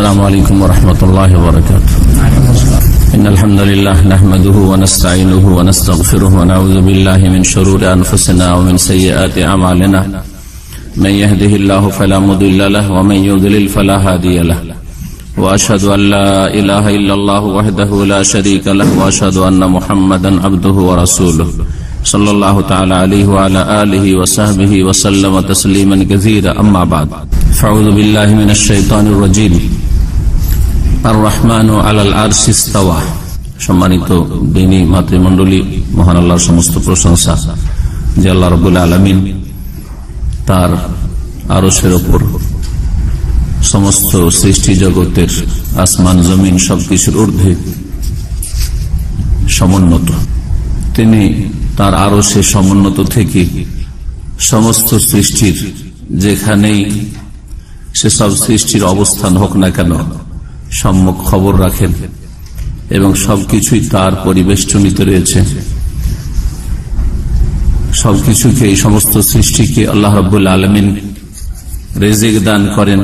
السلام عليكم ورحمة الله وبركاته. إن الحمد لله نحمده ونستعينه ونستغفره ونعوذ بالله من شرور أنفسنا ومن سيئات أعمالنا من يهده الله فلا مضل له ومن يضلل فلا هادي له وأشهد أن لا إله إلا الله وحده لا شريك له وأشهد أن محمدا عبده ورسوله صلى الله تعالى عليه وعلى آله وصحبه وسلم تسليما كثيرا. أما بعد فأعوذ بالله من الشيطان الرجيم. الرحمن على العرش استوى. সম্মানিত দিনী মাতৃমণ্ডলী, মহান আল্লাহর সমস্ত প্রশংসা যে আল্লাহ রাব্বুল আলামিন তার আরশের উপর সমস্ত সৃষ্টি জগতের আসমান জমিন সবকিছুর ঊর্ধ্বে সমুন্নত। তিনি তার আরশে সমুন্নত থেকে সমস্ত সৃষ্টির যেখানেই সেসব সৃষ্টির অবস্থান হোক না কেন সম্যক খবর রাখেন এবং সবকিছুই তার পরিবেষ্টনীতে রয়েছে। সবকিছুকে, এই সমস্ত সৃষ্টিকে আল্লাহ রাব্বুল আলামিন রিজিক দান করেন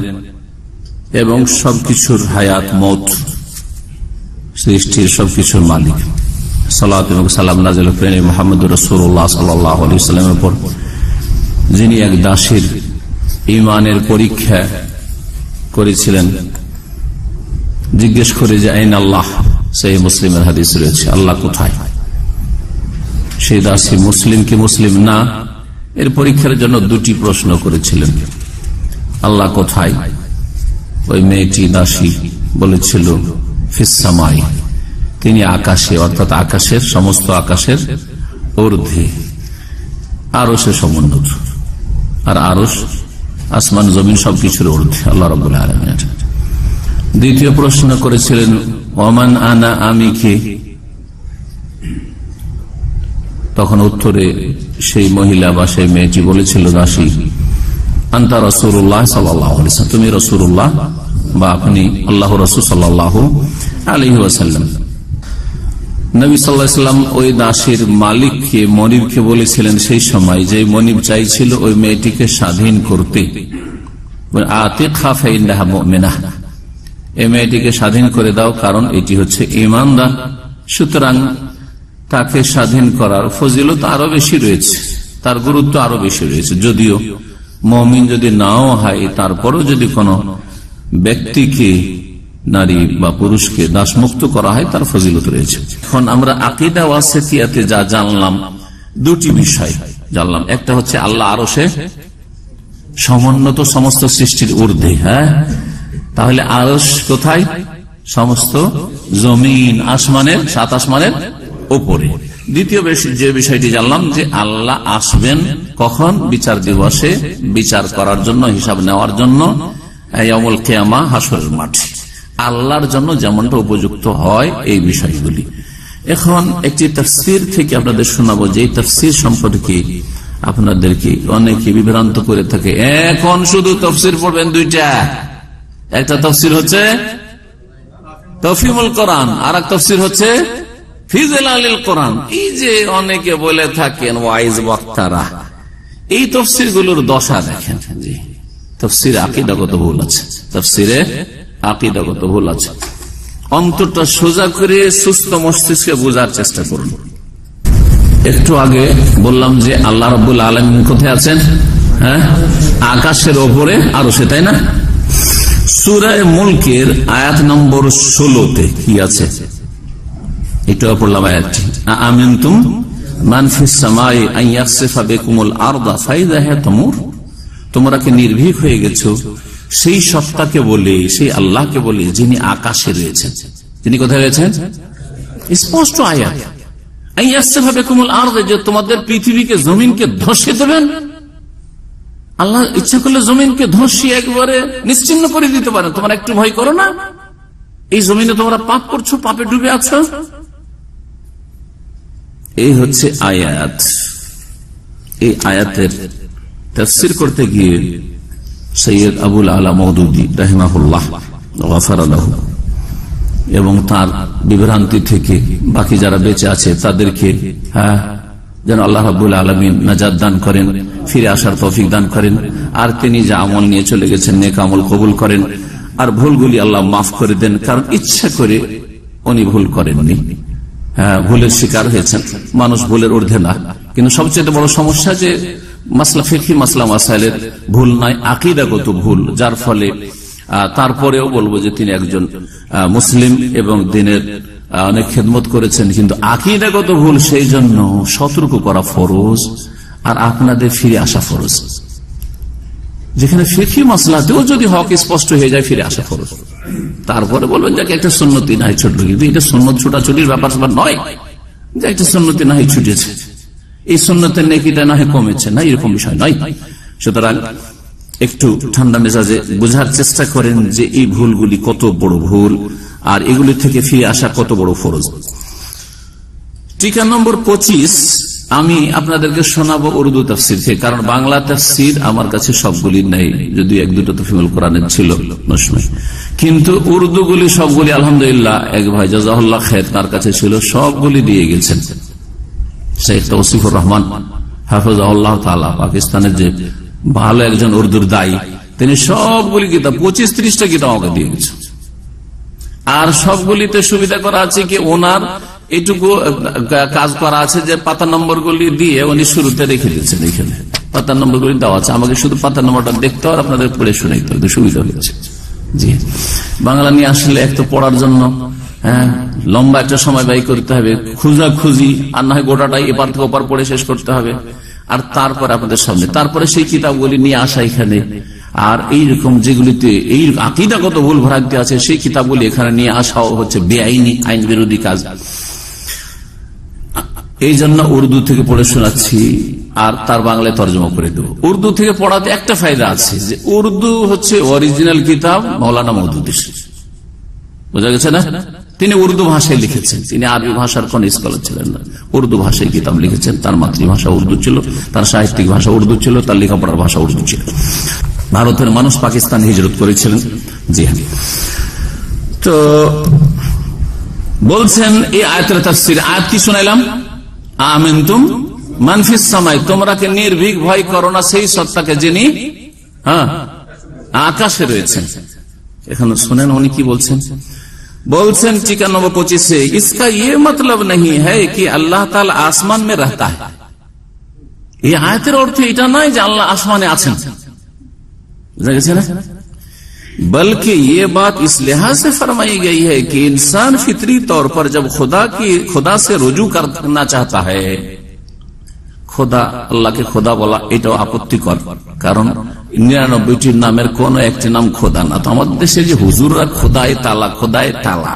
এবং সবকিছুর হায়াত মওত, সৃষ্টির সবকিছুর মালিক। সালাত এবং সালাম নাযিল করেন মুহাম্মদুর রাসূলুল্লাহ সাল্লাল্লাহু আলাইহি ওয়াসাল্লামের উপর, যিনি এক দাসীর ঈমানের পরীক্ষা করেছিলেন। জিজ্ঞেস করে যে আইন আল্লাহ, সেই মুসলিমের হাদিস রয়েছে, আল্লাহ কোথায়? সেই দাসী মুসলিম কি মুসলিম না, এর পরীক্ষার জন্য দুটি প্রশ্ন করেছিলেন। আল্লাহ কোথায়? ওই মেয়েটি দাসী বলেছিল ফিস সামাই, তিনি আকাশে, অর্থাৎ আকাশের সমস্ত আকাশের ঊর্ধ্বে আরশে সমুন্নত। আর আরশ আসমান জমিন সবকিছুর ঊর্ধ্বে আল্লাহ রাব্বুল আলামিন। দ্বিতীয় প্রশ্ন করেছিলেন ওমান আনা, আমি কে? তখন উত্তরে সেই মহিলা বা সেই মেয়েটি বলেছিল, দাসী, আনতা রাসূলুল্লাহ সাল্লাল্লাহু আলাইহি ওয়াসাল্লাম, তুমি রাসূলুল্লাহ বা আপনি আল্লাহর রাসূল সাল্লাল্লাহু আলাইহি ওয়াসাল্লাম। নবী সাল্লাল্লাহু আলাইহি ওয়াসাল্লাম ওই দাসীর মালিককে, মনিবকে বলেছিলেন সেই সময়, যে মনিব চাইছিল ওই মেয়েটিকে স্বাধীন করতে, আতিকহা ফাইন্নাহা মুমিনাহ, এই মেয়েটিকে স্বাধীন করে দাও, কারণ এটি হচ্ছে ঈমানদার। সুতরাং তাকে স্বাধীন করার ফজিলত আরো বেশি রয়েছে, তার গুরুত্ব আরো বেশি রয়েছে। যদিও মুমিন যদি নাও হয়, তারপরেও যদি কোনো ব্যক্তিকে, নারী বা পুরুষকে দাসমুক্ত করা হয়, তার ফজিলত রয়েছে। এখন আমরা আকীদা ওয়াসিতিয়াতে যা জানলাম, দুটি বিষয় জানলাম। একটা হচ্ছে আল্লাহ আরশে সমুন্নত, সমস্ত সৃষ্টির ঊর্ধ্বে। হ্যাঁ, তাহলে আরশ কোথায়? সমস্ত জমিন, আসমানের, সাত আসমানের উপরে। দ্বিতীয় যে বিষয়টি জানলাম, যে আল্লাহ আসবেন কখন? বিচার দিবসে, বিচার করার জন্য, হিসাব নেওয়ার জন্য, ইয়াউমুল কিয়ামা, হাসরের মাঠে। আল্লাহর জন্য যেমনটা উপযুক্ত হয় এই বিষয়গুলি। এখন একটি তাফসীর থেকে আপনাদের শোনাবো, যে তাফসীর সম্পর্কে আপনাদেরকে অনেকে বিভ্রান্ত করে থাকে। এখন শুধু তাফসীর পড়বেন দুইটা, একটা তাফসীর হচ্ছে তাফহিমুল কোরআন, আর এক তাফসীর হচ্ছে ফি জিলালিল কোরআন। এই যে অনেকে বলে থাকেন ওয়াইজ বক্তারা, এই তাফসীর গুলোর দশা দেখেন। জি, তাফসীরে আকীদাগত ভুল আছে, তাফসীরে আকীদাগত ভুল আছে। অন্তরটা সোজা করে সুস্থ মস্তিষ্কে বোঝার চেষ্টা করুন। একটু আগে বললাম যে আল্লাহ রাব্বুল আলামিন কোথায় আছেন? হ্যাঁ, আকাশের ওপরে আরশে, তাই না? সূরা মুলকের আয়াত নম্বর 16-তে কি আছে? একটু পড়লাম আয়াতটি, আমিনতুম মান ফিস সামাই আন ইয়াখসিফা বিকুমুল আরদা ফাইযা হিয়া তামুর। তোমরা কি নির্ভীক হয়ে গেছো সেই সত্তাকে বলে, সেই আল্লাহকে বলে, যিনি আকাশে রয়েছেন। তিনি কোথায় রয়েছেন? স্পষ্ট আয়াত, আন ইয়াখসিফা বিকুমুল আরদা, যে তোমাদের পৃথিবীকে, জমিনকে ধসে দেবেন। আল্লাহ ইচ্ছা করলে জমিনকে ধসিয়ে একবারে নিশ্চিন্ন করে দিতে পারেন। তোমরা একটু ভয় করো না? এই জমিনে তোমরা পাপ করছো, পাপে ডুবে আছো। এই হচ্ছে আয়াত। এই আয়াতের তাফসীর করতে গিয়ে সৈয়দ আবুল আলা মওদুদী রাহিমাহুল্লাহ গফার লাহু এবং তার বিভ্রান্তি থেকে বাকি যারা বেঁচে আছে তাদেরকে যেন আল্লাহ রাব্বুল আলামিন নাজাত দান করেন, ফিরে আসার তৌফিক দান করেন, আর তিনি যা আমল নিয়ে চলে গেছেন নেক আমল কবুল করেন, আর ভুলগুলি আল্লাহ মাফ করে দেন, কারণ ইচ্ছা করে উনি ভুল করেননি। ভুলের শিকার হয়েছেন, মানুষ ভুলের ঊর্ধ্বে না। কিন্তু সবচেয়ে বড় সমস্যা যে মাসলা ফিকহি মাসলা মাসাইলের ভুল নয়, আকীদাগত ভুল, যার ফলে তারপরেও বলবো যে তিনি একজন মুসলিম এবং দিনের অনেক খেদমত করেছেন, কিন্তু আকীদাগত ভুল, সেই জন্য সতর্ক করা ফরজ আর আপনাদের ফিরে আসা ফরজ। যেখানে ফিকহি মাসলাতেও যদি হক স্পষ্ট হয়ে যায়, ফিরে আসা ফরজ। তারপরে বলবেন যে একটা সুন্নতি নাই ছুটলো, কিন্তু এটা সুন্নত ছুটাছুটির ব্যাপার নয় যে একটা সুন্নতি নাই ছুটেছে, এই সুন্নতের নেকিটা না হয় কমেছে, না এরকম বিষয় নয়। সুতরাং একটু ঠান্ডা মেজাজে বোঝার চেষ্টা করেন যে এই ভুলগুলি কত বড় ভুল আর এগুলি থেকে ফিরে আসা কত বড় ফরজ। টিকা নম্বর 25 আমি আপনাদেরকে শোনাবো উর্দু তাফসির থেকে, কারণ বাংলা তাফসির আমার কাছে সবগুলি নেই, যদি এক দুটো তো ফিমেল কোরআনের ছিল, কিন্তু উর্দুগুলি সবগুলি আলহামদুলিল্লাহ এক ভাই জাযাহুল্লাহ খায়র তার কাছে ছিল, সবগুলি দিয়ে গেছেন। শেখ তৌসিফুর রহমান হাফিজাহুল্লাহ তাআলা, পাকিস্তানের যে ভালো একজন উর্দুর দায়ী, তিনি সবগুলি কিতাব 25-30টা কিতাব আমাকে দিয়ে গেছেন। আর সবগুলিতে সুবিধা করা আছে কি, ওনার এইটুকু কাজ করা আছে যে পাতা নম্বর গুলি দিয়ে উনি শুরুতে রেখে দিয়েছেন, এখানে পাতা নম্বর গুলি দেওয়া আছে, আমাকে শুধু পাতা নম্বরটা দেখতে হবে, আপনাদের পড়ে শুনাইতে হবে, সুবিধা হয়েছে। জি, বাংলা নিয়ে আসলে এক তো পড়ার জন্য লম্বা একটা সময় ব্যয় করতে হবে, খুঁজি আর না হয় গোটাটাই এপার থেকে ওপার পড়ে শেষ করতে হবে, আর তারপরে আপনাদের সামনে তারপরে সেই কিতাবগুলি নিয়ে আসা এখানে, আর এইরকম যেগুলিতে এই আকীদাগত ভুল ভ্রান্তি আছে সেই কিতাবগুলি এখানে নিয়ে আসাও হচ্ছে বেআইনি, আইন বিরোধী কাজ। এই জন্য উর্দু থেকে পড়ে শোনাচ্ছি আর তার বাংলায় তর্জমা করে দেবো। উর্দু থেকে পড়াতে একটা ফায়দা আছে যে উর্দু হচ্ছে অরিজিনাল কিতাব মাওলানা মওদুদীর, বোঝা গেছে না? তিনি উর্দু ভাষায় লিখেছেন, তিনি আরবি ভাষার কোন স্কলার ছিলেন না, উর্দু ভাষায় কিতাব লিখেছেন। তার মাতৃভাষা উর্দু ছিল, তার সাহিত্যিক ভাষা উর্দু ছিল, তার লেখাপড়ার ভাষা উর্দু ছিল। ভারতের মানুষ পাকিস্তান হিজরত করেছিলেন। জি হ্যাঁ, তো বলছেন এই আয়াতের তাফসীর, আয়াত কি শোনাইলাম, আমিনতুম মান ফিস সামাই, তোমরা কি নির্ভীক ভয় করো না সেই সত্তাকে যিনি আকাশে রয়েছেন। এখন শুনেন উনি কি বলছেন। বলছেন টিকা নম্বর 25 इसका ये मतलब नहीं है कि अल्लाह ताला आसमान में रहता है। এই আয়াতের অর্থ এটা নয় যে আল্লাহ আসমানে আছেন, বুঝা গেছে না? बल्कि ये बात इस लिहाज से फरमाई गई है कि इंसान फितरी तौर पर जब खुदा से रुजू करना चाहता है, খোদা আল্লাহকে খোদা বলা এটাও আপত্তিকর, কারণ 99টির নামের কোন একটি নাম খোদা না। তো আমাদের দেশে যে হুজুররা খোদায় তালা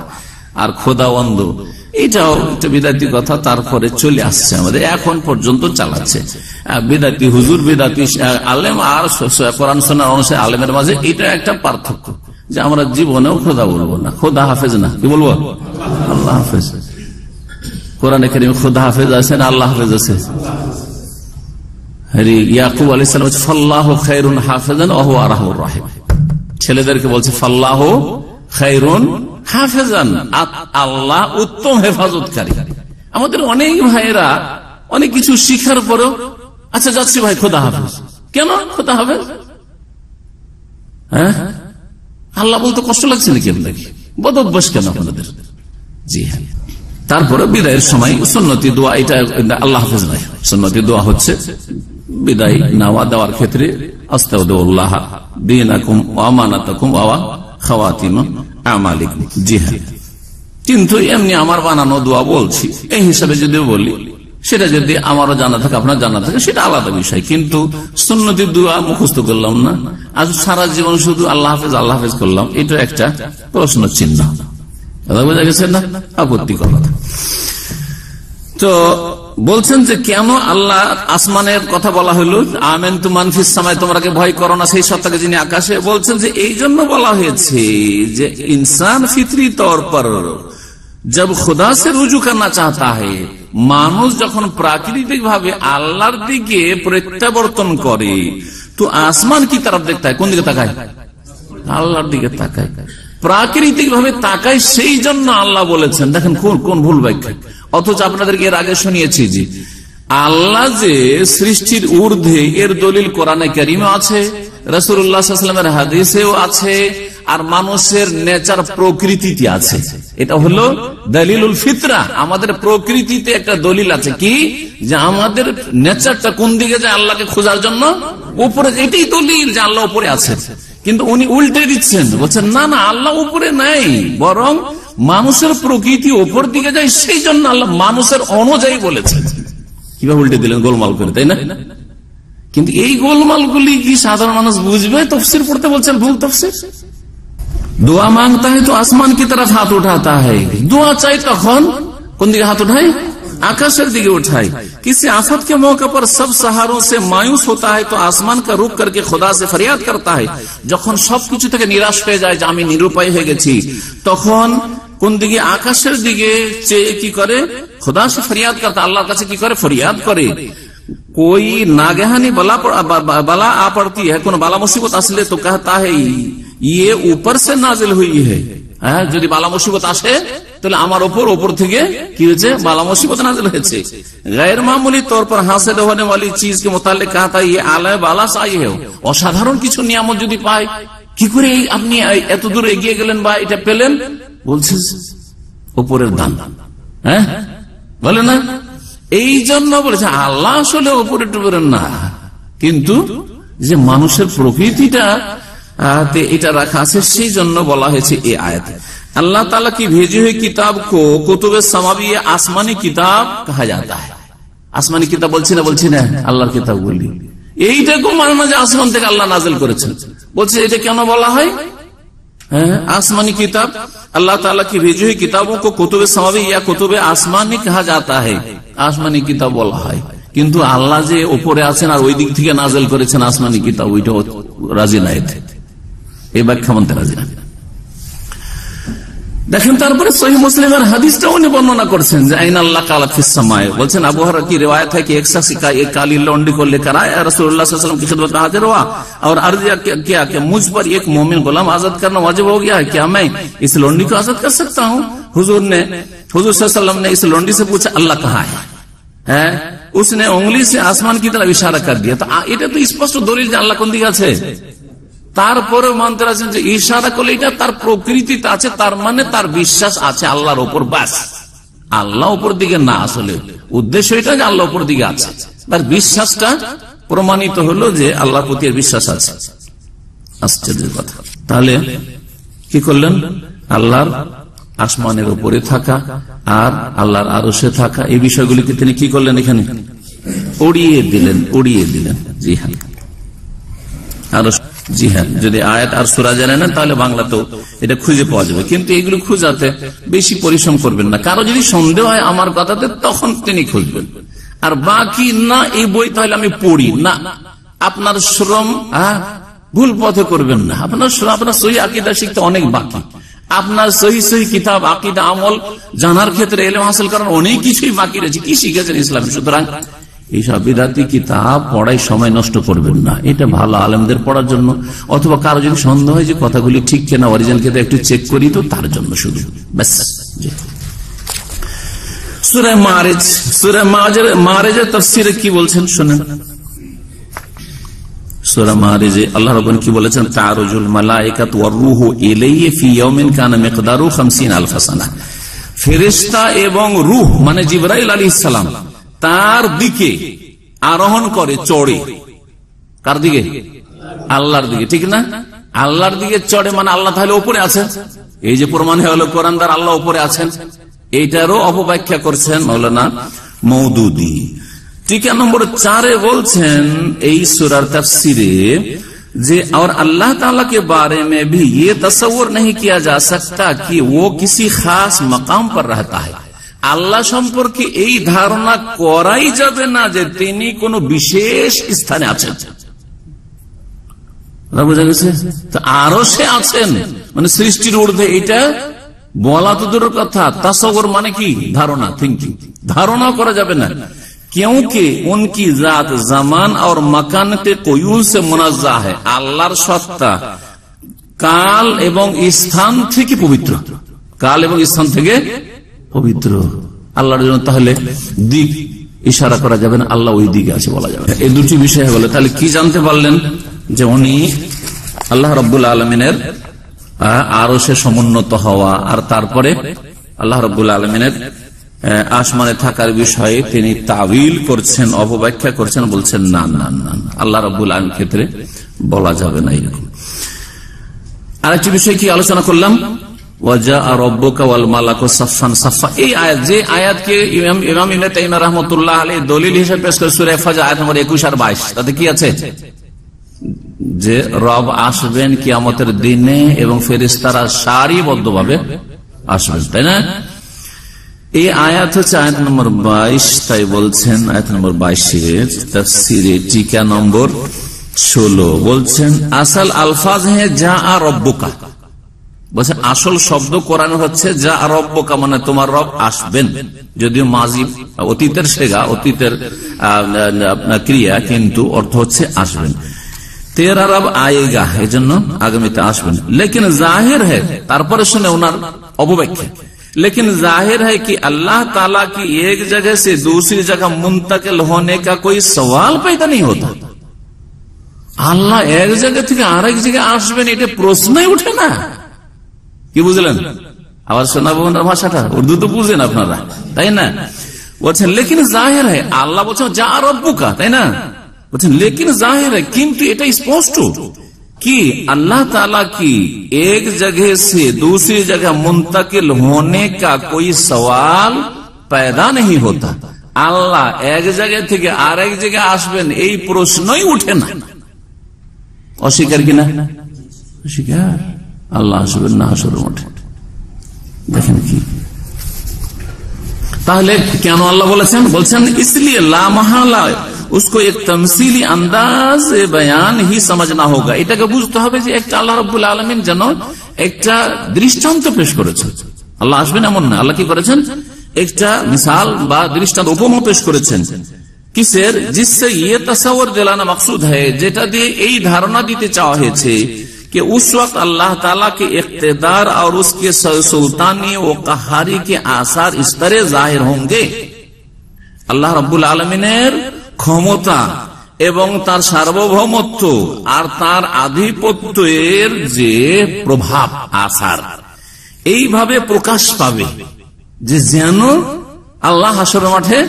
আর খোদা অন্ধ, এটাও একটা বিদাতি কথা, তারপরে চলে আসছে আমাদের, এখন পর্যন্ত চালাচ্ছে বিদাতি হুজুর, বিদাতি আলেম আর কোরআন সুন্নাহ অনুসারে আলেমের মাঝে এটা একটা পার্থক্য, যে আমরা জীবনেও খোদা বলবো না, খোদা হাফেজ না, কি বলবো, আল্লাহ হাফেজ। কোরআনে কারীমে খোদা হাফেজ আছে না আল্লাহ হাফেজ আছে? ইয়াকুব আলাইহিস সালাম ফাল্লাহু খায়রুন হাফিজান ওয়া হুয়া আরহামুর রাহিম, ছেলেদেরকে বলছে ফাল্লাহু খায়রুন হাফিজান, আল্লাহ উত্তম হেফাজতকারী। আমাদের অনেক ভাইয়েরা অনেক কিছু শিখার পরেও আচ্ছা যাচ্ছি ভাই খোদা হাফেজ, কেন খোদা হাফেজ? হ্যাঁ, আল্লাহ বলতে কষ্ট লাগছে নাকি আপনাকে? বদ অভ্যাস কেন আপনাদের? জি হ্যাঁ, তারপরে বিদায়ের সময় সুন্নতি দোয়া, এটা আল্লাহ হাফেজ নয়, সুন্নতি দোয়া হচ্ছে বিদায় নেওয়া দেওয়ার ক্ষেত্রে আস্তাউদুল্লাহ দীনাকুম ওয়া আমানাতাকুম ওয়া খাওয়াতিম আমালিকুম। জি হ্যাঁ, কিন্তু এমনি আমার বানানো দোয়া বলছি, এই হিসাবে যদি বলি, সেটা যদি আমারও জানা থাকে আপনার জানা থাকে সেটা আলাদা বিষয়, কিন্তু সুন্নতি দোয়া মুখস্থ করলাম না, আজ সারা জীবন শুধু আল্লাহ হাফেজ করলাম, এটা একটা প্রশ্ন চিহ্ন, বোঝা গেছে না? আপত্তিকর কথা। তো বলছেন যে কেন আল্লাহ আসমানের কথা বলা হলো, আমিনতু মান ফিস সামাই, তোমরাকে ভয় করো না সেই সত্তাকে যিনি আকাশে। বলছেন যে এই জন্য বলা হয়েছে যে ইনসান ফিতরি তौर पर जब खुदा से रुजू करना चाहता है, মানুষ যখন প্রাকৃতিক ভাবে আল্লাহর দিকে প্রত্যাবর্তন করে তো আসমান কি তরফ দেখতে হয়, কোন দিকে তাকায়? আল্লাহর দিকে তাকায়, প্রাকৃতিক ভাবে তাকায়, সেই জন্য আল্লাহ বলেছেন। দেখেন কোন ভুল ব্যাখ্যা, অথচ আপনাদেরকে এর আগে শুনিয়েছি যে আল্লাহ যে সৃষ্টির ঊর্ধ্বে, এর দলিল কোরআনে কারীমে আছে, রাসূলুল্লাহ সাল্লাল্লাহু আলাইহি ওয়াসাল্লামের হাদিসেও আছে, আর মানুষের নেচার প্রকৃতিতে আছে। এটা হলো দলিলুল ফিতরা, আমাদের প্রকৃতিতে একটা দলিল আছে কি, যে আমাদের নেচারটা কোন দিকে যায়, আল্লাহকে খোঁজার জন্য উপরে। এটাই দলিল যে আল্লাহ উপরে আছে। কিন্তু উনি উল্টে দিচ্ছেন, বলছেন না না, আল্লাহ উপরে নাই, বরং মানুষের প্রকৃতি উপর দিকে যায়, সেই জন্য আল্লাহ মানুষের অনুযায়ী বলেছেন। কিভাবে উল্টে দিলেন, গোলমাল করে, তাই না? কিন্তু এই গোলমালগুলি কি সাধারণ মানুষ বুঝবে? তফসির পড়তে বলছেন ভুল তফসির। दुआ मांगता है तो आसमान की तरफ हाथ उठाता है, दुआ चाहे तখন কোন দিকে হাত উঠায়? आकाशर दिखे उठाए। किसी आफत के मौके पर सब सहारों से मायूस होता है तो आसमान का रुख करके खुदा से फरियाद करता है। যখন সবকিছু থেকে নিরাশ হয়ে যায় যে আমি নিরুপায় হয়ে গেছি, তখন কোন দিকে? আকাশের দিকে চেয়ে কি করে? खुदा से फरियाद करता, আল্লাহর কাছে কি করে? फरियाद করে। कोई नागहानी बला आ पड़ती है, কোন বালা মুসিবত আসলে তো कहता है ये ऊपर से नाजिल हुई है। যদি বালা মুসিবত আসে তাহলে আমার ওপর থেকে কি হয়েছে? বালা মুসিবত নাজিল হয়েছে। गैर मामूली तौर पर हासिल होने वाली चीज के मुतालिक कहता है ये आला बाला साई है। অসাধারণ কিছু নিয়ামত যদি পায়, কি করে আপনি এত দূর এগিয়ে গেলেন বা এটা পেলেন? বলছে উপরের দান। হ্যাঁ বলে না, এই জন্য বলেছে আল্লাহ আসলে উপরে টুপরেন না, কিন্তু যে মানুষের প্রকৃতিটা এটা রাখা আছে, সেই জন্য বলা হয়েছে এই আয়াতে। अल्लाह ताला की भेजी हुई किताब को कुतुब समावी आसमानी किताब कहा जाता है। आसमानी किताब বলছি না আল্লাহর কিতাব বলি, এইটাকে মাঝে মাঝে আসমান থেকে আল্লাহ নাজিল করেছেন। বলছে এটা কেন বলা হয় आसमानी किताब? अल्लाह ताला की भेजी हुई किताबों को कुतुब समावी या कुतुब आसमानी कहा जाता है। আসমানি কিতাব বলা হয়, কিন্তু আল্লাহ যে উপরে আছেন আর ওই দিক থেকে নাজিল করেছেন আসমানি কিতাব, ওইটা রাজি নাই, এই ব্যাখ্যা মানতে রাজি না। দেখেন তারপরে সহিহ মুসলিমের হাদিসটা উনি বর্ণনা করছেন যে আইন আল্লাহ কালা ফিস সামায়ে। বলছেন আবু হুরায়রা की रिवायत है कि एक शख्स एक काली लौंडी को लेकर आया, रसूलुल्लाह सल्लल्लाहु अलैहि वसल्लम की खिदमत में हाजिर हुआ और अर्ज किया कि मुझ पर एक मोमिन गुलाम आजाद करना वाजिब हो गया है, क्या मैं इस लौंडी को आजाद कर सकता हूँ? हुजूर सल्लल्लाहु अलैहि वसल्लम ने इस लौंडी से पूछा अल्लाह कहाँ है? उसने उंगली से आसमान की तरफ इशारा कर दिया। तो এটা তো স্পষ্ট দলিল যে আল্লাহ কোন দিকে আছে। তারপরে মানতে আছেন যে ইশারা করলে এটা তার প্রকৃতিতে আছে, তার মানে তার বিশ্বাস আছে আল্লাহর উপর, বাস। আল্লাহ উপর দিকে না, আসলে উদ্দেশ্য এটা যে আল্লাহ উপর দিকে আছে, তার বিশ্বাসটা প্রমাণিত হলো যে আল্লাহর প্রতি বিশ্বাস আছে। আশ্চর্যের কথা। তাহলে কি করলেন? আল্লাহর আসমানের উপরে থাকা আর আল্লাহর আরশে থাকা, এই বিষয়গুলিকে তিনি কি করলেন? এখানে উড়িয়ে দিলেন। জি হ্যাঁ, আরশ, জি হ্যাঁ। যদি আয়াত আর সূরা জানেন না তাহলে বাংলাতেও এটা খুঁজে পাওয়া যাবে, কিন্তু এগুলো খুঁজাতে বেশি পরিশ্রম করবেন না। কারো যদি সন্দেহ হয় আমার কথাতে, তখন তিনি খুঁজবেন। আর বাকি না, এই বই তাহলে আমি পড়ি না, আপনার শ্রম ভুল পথে করবেন না। আপনার সহি আকীদা শিখতে অনেক বাকি, আপনার সহি কিতাব আকীদা আমল জানার ক্ষেত্রে, ইলম হাসিল করার অনেক কিছুই বাকি রয়েছে। কি শিখেছেন ইসলামে? সুতরাং এইসব বিদাতি কিতাব পড়াই সময় নষ্ট করবেন না। এটা ভালো আলেমদের পড়ার জন্য, অথবা কারো যদি সন্দেহ হয় যে কথাগুলি ঠিক কিনা, অরিজিনাল কিতাব একটু চেক করি, তো তার জন্য শুধু ব্যাস। সূরা মাআরিজের তাফসীরে কি বলছেন শুনেন। সূরা মাআরিজে আল্লাহ রাব্বুল কি বলেছেন? তা'রুজুল মালায়েকাতু ওয়ার রূহু ইলাইহি ফি ইয়াউমিন কানা মিকদারু 50,000 সানা। ফেরেশতা এবং রূহ মানে জিবরাইল আলাইহিস সালাম তার দিকে আরোহণ করে, চড়ে। কার দিকে? আল্লাহর দিকে, ঠিক না? আল্লাহর দিকে চড়ে মানে আল্লাহ তাহলে উপরে আছেন। এই যে প্রমাণ হলো কোরআন দ্বারা আল্লাহ উপরে আছেন, এইটারও অপব্যাখ্যা করছেন মৌলানা মওদুদি। টিকা নম্বর 4 বলছেন এই सूरह तफसीरे जे और अल्लाह ताला के बारे में भी ये तस्वुर नहीं किया जा सकता कि वो किसी खास मकाम पर रहता है। আল্লাহ সম্পর্কে এই ধারণা করাই যাবে না যে তিনি কোন বিশেষ স্থানে আছেন। বুঝা গেছে? তো আরশে আছেন মানে সৃষ্টির ঊর্ধ্বে, এটা বলা তো দূরের কথা, তাসাউর মানে কি? ধারণা, থিঙ্কিং। ধারণা করা যাবে না, क्योंकि उनकी जात जमान और मकान के कोयूल से मुनाज़्ज़ा है। আল্লাহর সত্তা কাল এবং স্থান থেকে পবিত্র, কাল এবং স্থান থেকে পবিত্র। আল্লাহর জন্য তাহলে দিক ইশারা করা যাবে না, আল্লাহ ওই দিকে আছে বলা যাবে। এই দুটি বিষয় বলে তাহলে কি জানতে পারলেন? যে উনি আল্লাহ রাব্বুল আলামিনের আরো সে সমুন্নত হওয়া, আর তারপরে আল্লাহ রাব্বুল আলামিনের আসমানে থাকার বিষয়ে তিনি তাবিল করছেন, অপব্যাখ্যা করছেন, বলছেন না না না, আল্লাহ রাব্বুল আলামিনের ক্ষেত্রে বলা যাবে না এরকম। আরেকটি বিষয় কি আলোচনা করলাম, ওয়াজা রাব্বুকা ওয়াল মালাকু সাফফান সাফফা। এই আয়াত, যে আয়াতকে ইমাম ইবনে তাইমিয়া রাহমাতুল্লাহ আলাইহি দলিল হিসেবে পেশ করে সূরা ফাজর আয়াত নম্বর 21 আর 22, তাতে কি আছে? যে রব আসবেন কিয়ামতের দিনে এবং ফেরেশতারা সারিবদ্ধভাবে আসবেন, তাই না? এই আয়াত হচ্ছে আয়াত নম্বর 22। তাই বলছেন আয়াত নম্বর 22 তাফসীরে টিকা নম্বর 16 বলছেন আসল আলফাজ হে যা রব্বুকা, বলছেন আসল শব্দ কোরআন হচ্ছে যা রব্বুকা, মানে তোমার রব আসবেন। যদিও মাজি অতীতের সেগা, অতীতের ক্রিয়া, কিন্তু অর্থ হচ্ছে আসবেন। তেরা রব আয়েগা, এই জন্য আগামীতে আসবেন। লেকিন জাহির है, তারপরে শুনে ওনার অপব্যাখ্যা, लेकिन जाहिर है कि अल्लाह ताला की एक जगह से दूसरी जगह मुंतकिल होने का कोई सवाल पैदा नहीं होता। আল্লাহ এক জায়গা থেকে আরেক জায়গায় আসবেন, এটা প্রশ্নই উঠে না। কি বুঝলেন? আবার শোনাবো না ভাষাটা, উর্দু তো বুঝেন আপনারা, তাই না? বলছেন লেকিন জাহির है, আল্লাহ বলছেন যা রব্বুকা, তাই না? বলছেন লেকিন জাহির है, কিন্তু এটা স্পষ্ট कि अल्लाह ताला की एक जगह से दूसरी जगह मुंतकिल होने का कोई सवाल पैदा नहीं होता। আল্লাহ এক জায়গা থেকে আরেক জায়গায় আসবেন এই প্রশ্নই উঠে না। অস্বীকার কিনা? অস্বীকার। আল্লাহ আসবেন না, আসর ওঠে। দেখেন কি, তাহলে কেন আল্লাহ বলেছেন? বলছেন इसलिए ला महला उसको एक तमसीली अंदाज बयान ही समझना होगा। এটাকে বুঝতে হবে যে একটা আল্লাহ রাব্বুল আলামিন যেন একটা দৃষ্টান্ত পেশ করেছেন। আল্লাহ আসবেন এমন না, আল্লাহ কি করেছেন? একটা মিসাল বা দৃষ্টান্ত, উপমা পেশ করেছেন। কিসের? जिससे ये तस्वर दिलाना मकसूद है, যেটা দিয়ে এই ধারণা দিতে চাওয়া হয়েছে कि उस वक्त अल्लाह ताला के इख्तिदार और उसके सुल्तानी व कहारी के आसार इस तरह जाहिर होंगे। আল্লাহ রাব্বুল আলামিনের ক্ষমতা এবং তার সার্বভৌমত্ব আর তার আধিপত্যের যে প্রভাব, আসার এইভাবে প্রকাশ পাবে যে যেন আল্লাহ হাসর মাঠে